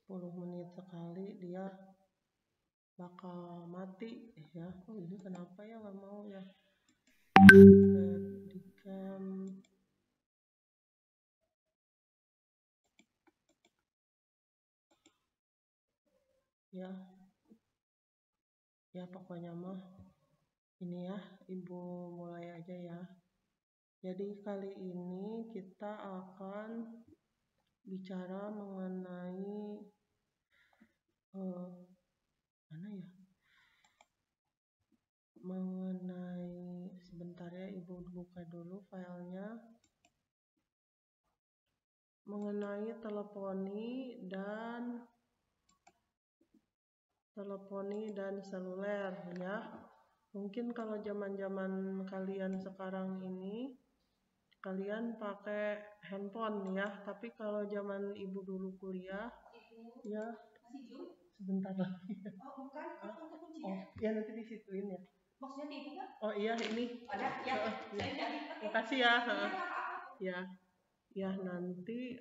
10 menit sekali dia bakal mati ya. Oh ini kenapa ya nggak mau ya. Di cam ya pokoknya mah ini ya, ibu mulai aja ya. Jadi kali ini kita akan bicara mengenai mana ya, mengenai, sebentar ya, ibu buka dulu filenya, mengenai teleponi dan seluler ya. Mungkin kalau zaman kalian sekarang ini kalian pakai handphone ya, tapi kalau zaman ibu dulu kuliah ya, sebentar lagi. Oh ya, nanti disituin ya. Maksudnya di ibu kan? Oh iya, ini ada ya. Saya jadi makasih ya. Iya, Ya nanti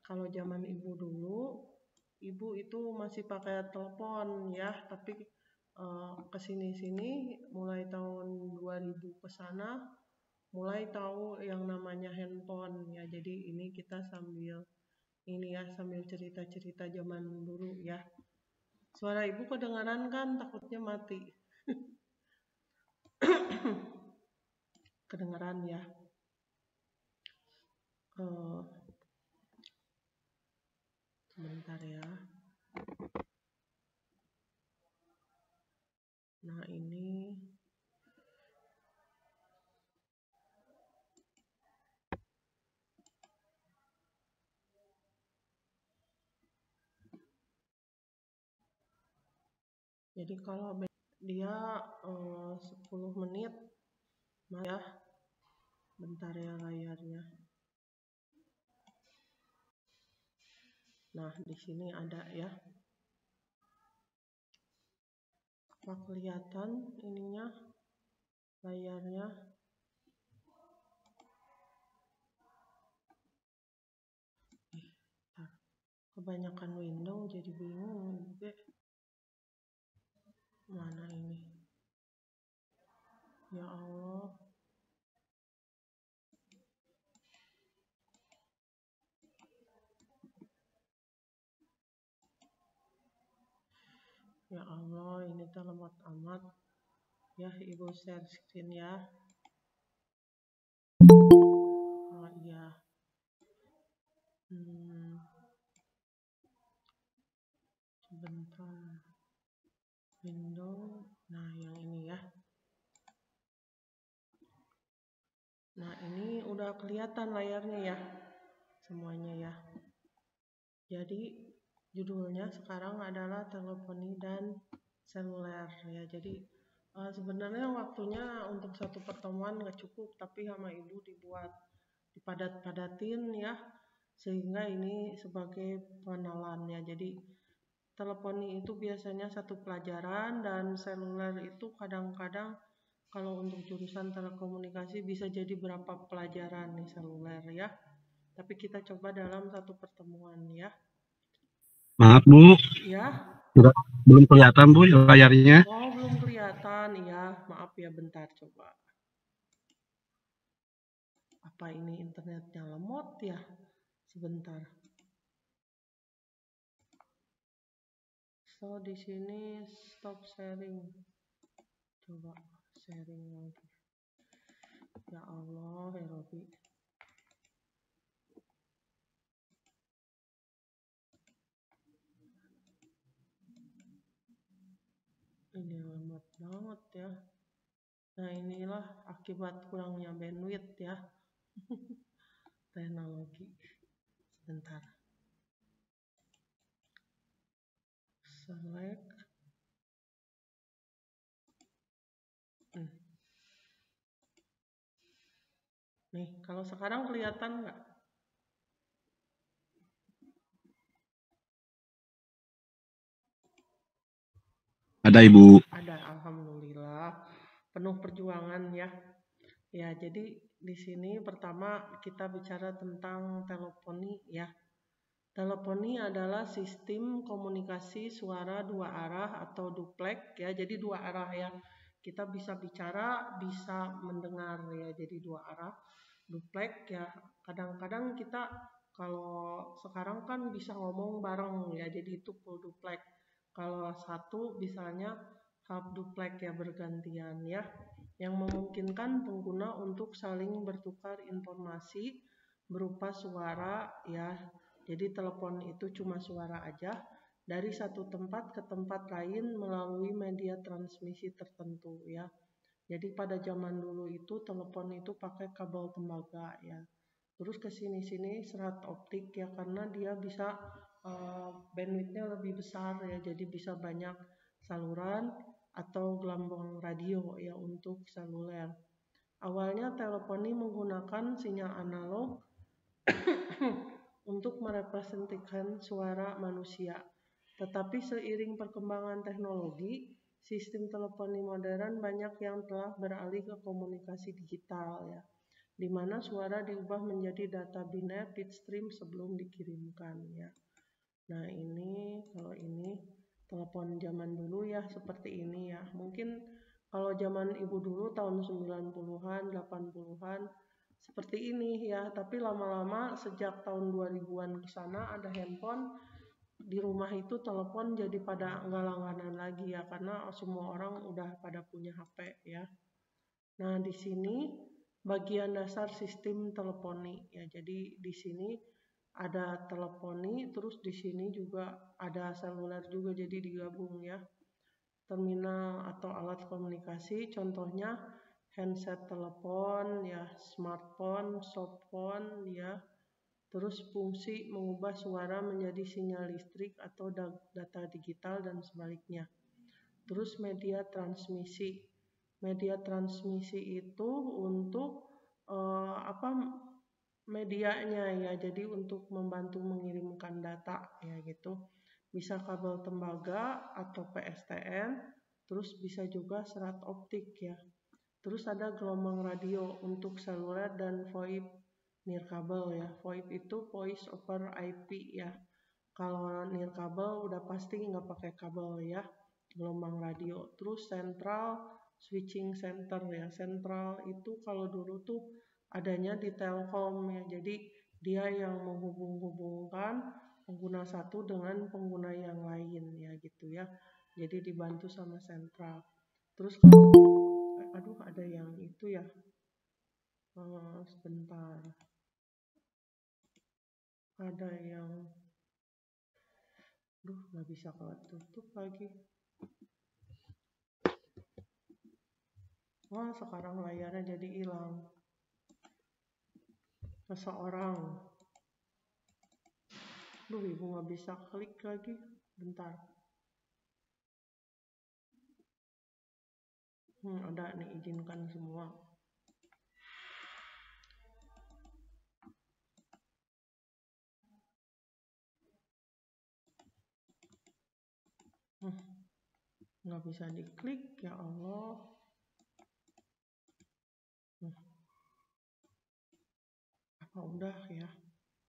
kalau zaman ibu dulu, ibu itu masih pakai telepon ya, tapi kesini-sini mulai tahun 2000 ke sana mulai tahu yang namanya handphone ya. Jadi ini kita sambil cerita-cerita zaman dulu ya. Suara ibu kedengaran kan, takutnya mati. Kedengaran ya. Sebentar ya. Nah ini jadi kalau dia 10 menit ya, bentar ya layarnya. Nah di sini ada ya, apa kelihatan ininya layarnya? Kebanyakan window jadi bingung juga. Mana ini? Ya Allah. Ya Allah, ini tuh lemot amat. Ya, ibu share screen ya. Oh iya. Sebentar. Window. Nah, yang ini ya. Nah, ini udah kelihatan layarnya ya. Semuanya ya. Jadi, judulnya sekarang adalah teleponi dan seluler ya. Jadi, sebenarnya waktunya untuk satu pertemuan nggak cukup, tapi sama ibu dipadat-padatin ya, sehingga ini sebagai pengenalan ya. Jadi teleponi itu biasanya satu pelajaran, dan seluler itu kadang-kadang kalau untuk jurusan telekomunikasi bisa jadi berapa pelajaran nih seluler ya. Tapi kita coba dalam satu pertemuan ya. Maaf Bu, ya. Belum kelihatan Bu layarnya. Oh belum kelihatan ya, maaf ya, bentar coba. Apa ini internetnya lemot ya? Sebentar. So di sini stop sharing. Coba sharing lagi. Ya Allah, ya Rabbi. Ini lemot banget ya. Nah inilah akibat kurangnya bandwidth ya. Teknologi. Sebentar. Select. Nih, kalau sekarang kelihatan nggak? Ada Ibu. Ada, alhamdulillah. Penuh perjuangan ya. Ya, jadi di sini pertama kita bicara tentang teleponi ya. Teleponi adalah sistem komunikasi suara dua arah atau duplek ya, jadi dua arah ya. Kita bisa bicara, bisa mendengar ya, jadi dua arah. Duplek ya, kadang-kadang kita kalau sekarang kan bisa ngomong bareng ya, jadi itu full duplek. Kalau satu misalnya half duplek ya, bergantian ya, yang memungkinkan pengguna untuk saling bertukar informasi berupa suara ya. Jadi telepon itu cuma suara aja dari satu tempat ke tempat lain melalui media transmisi tertentu ya. Jadi pada zaman dulu itu telepon itu pakai kabel tembaga ya. Terus ke sini-sini serat optik ya, karena dia bisa bandwidthnya lebih besar ya, jadi bisa banyak saluran atau gelombang radio ya untuk seluler. Awalnya teleponi menggunakan sinyal analog untuk merepresentasikan suara manusia. Tetapi seiring perkembangan teknologi, sistem teleponi modern banyak yang telah beralih ke komunikasi digital ya, di mana suara diubah menjadi data biner bitstream sebelum dikirimkan ya. Nah ini kalau ini telepon zaman dulu ya seperti ini ya. Mungkin kalau zaman ibu dulu tahun 90-an, 80-an seperti ini ya, tapi lama-lama sejak tahun 2000-an ke sana ada handphone di rumah itu, telepon jadi pada nggak langganan lagi ya, karena semua orang udah pada punya HP ya. Nah di sini bagian dasar sistem teleponi ya, jadi di sini ada teleponi, terus di sini juga ada seluler juga, jadi digabung ya. Terminal atau alat komunikasi contohnya handset telepon ya, smartphone, softphone ya. Terus fungsi mengubah suara menjadi sinyal listrik atau data digital dan sebaliknya. Terus media transmisi. Media transmisi itu untuk medianya ya, jadi untuk membantu mengirimkan data ya gitu. Bisa kabel tembaga atau PSTN, terus bisa juga serat optik ya. Terus ada gelombang radio untuk seluler dan VoIP nirkabel ya. VoIP itu voice over IP ya. Kalau nirkabel udah pasti nggak pakai kabel ya, gelombang radio. Terus central switching center ya. Central itu kalau dulu tuh adanya di Telkom ya. Jadi dia yang menghubung-hubungkan pengguna satu dengan pengguna yang lain ya gitu ya. Jadi dibantu sama sentral. Terus aduh ada yang itu ya, sebentar, ada yang nggak bisa tutup lagi. Wah sekarang layarnya jadi hilang. Seseorang, ibu nggak bisa klik lagi, bentar. Ada nih, izinkan semua. Nggak bisa diklik, ya Allah. Apa udah ya?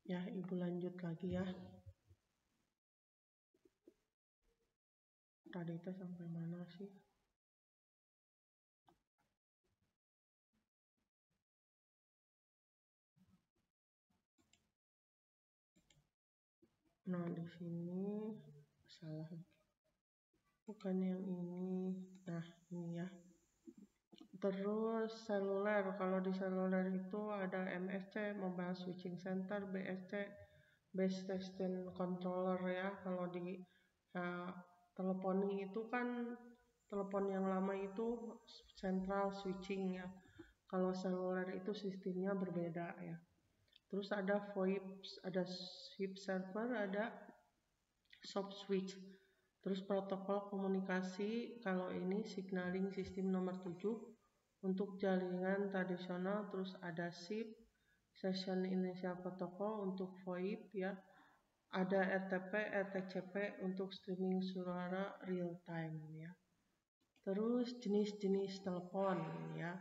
Ya ibu lanjut lagi ya. Tadi itu sampai mana sih? Nah di sini salah, bukan yang ini. Nah ini ya. Terus seluler, kalau di seluler itu ada MSC, Mobile Switching Center, BSC, Base Station Controller ya. Kalau di teleponi itu kan, telepon yang lama itu central switching ya. Kalau seluler itu sistemnya berbeda ya. Terus ada VoIP, ada SIP server, ada soft switch. Terus protokol komunikasi, kalau ini signaling sistem nomor 7 untuk jaringan tradisional. Terus ada SIP, Session Initial Protocol untuk VoIP ya. Ada RTP, RTCP untuk streaming suara real time ya. Terus jenis-jenis telepon ya.